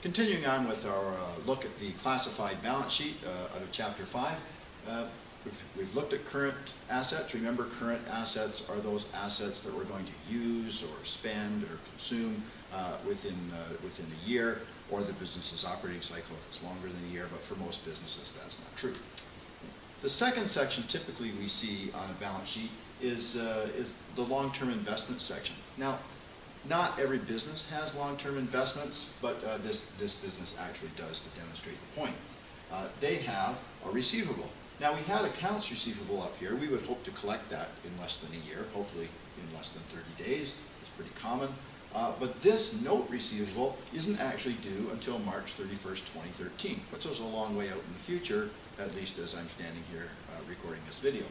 Continuing on with our look at the classified balance sheet out of Chapter 5, we've looked at current assets. Remember, current assets are those assets that we're going to use or spend or consume within a year, or the business's operating cycle if it's longer than a year, but for most businesses that's not true. The second section typically we see on a balance sheet is the long-term investment section. Now, not every business has long-term investments, but this business actually does to demonstrate the point. They have a receivable. Now, we had accounts receivable up here. We would hope to collect that in less than a year, hopefully in less than 30 days. It's pretty common. But this note receivable isn't actually due until March 31st, 2013, puts us a long way out in the future, at least as I'm standing here recording this video.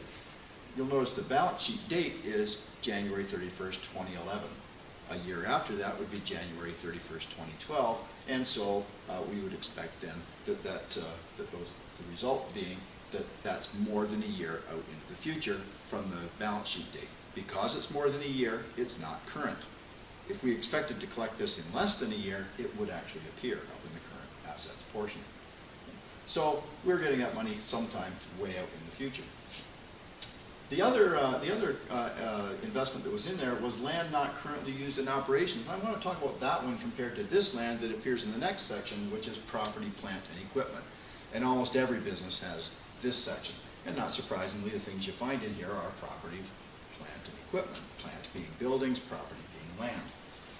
You'll notice the balance sheet date is January 31st, 2011. A year after that would be January 31st, 2012, and so we would expect then that the result being that that's more than a year out into the future from the balance sheet date. Because it's more than a year, it's not current. If we expected to collect this in less than a year, it would actually appear up in the current assets portion. So we're getting that money sometime way out in the future. The other investment that was in there was land not currently used in operations. And I want to talk about that one compared to this land that appears in the next section, which is property, plant, and equipment. And almost every business has this section. And not surprisingly, the things you find in here are property, plant, and equipment. Plant being buildings, property being land.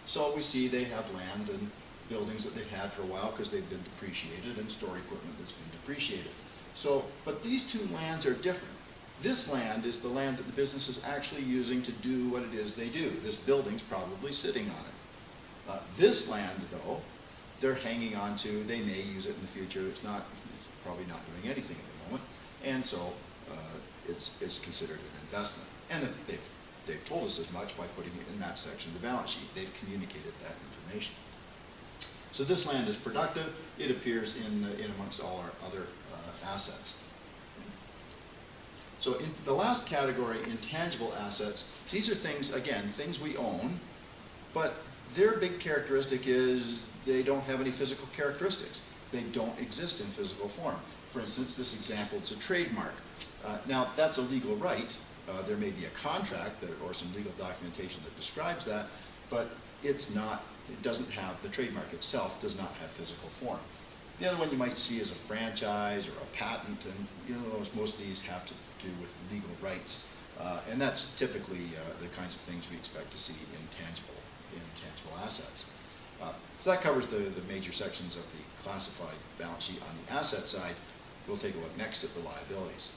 So we see they have land and buildings that they've had for a while because they've been depreciated, and store equipment that's been depreciated. So, but these two lands are different. This land is the land that the business is actually using to do what it is they do. This building's probably sitting on it. This land, though, they're hanging on to. They may use it in the future. It's probably not doing anything at the moment, and so it's considered an investment. And they've told us as much by putting it in that section of the balance sheet. They've communicated that information. So this land is productive. It appears in amongst all our other assets. So in the last category, intangible assets, these are things, again, things we own, but their big characteristic is they don't have any physical characteristics. They don't exist in physical form. For instance, this example, it's a trademark. Now, that's a legal right. There may be a contract or some legal documentation that describes that, but it's not, it doesn't have, the trademark itself does not have physical form. The other one you might see is a franchise or a patent, and you know, most of these have to do with legal rights. And that's typically the kinds of things we expect to see in intangible assets. So that covers the major sections of the classified balance sheet. On the asset side, we'll take a look next at the liabilities.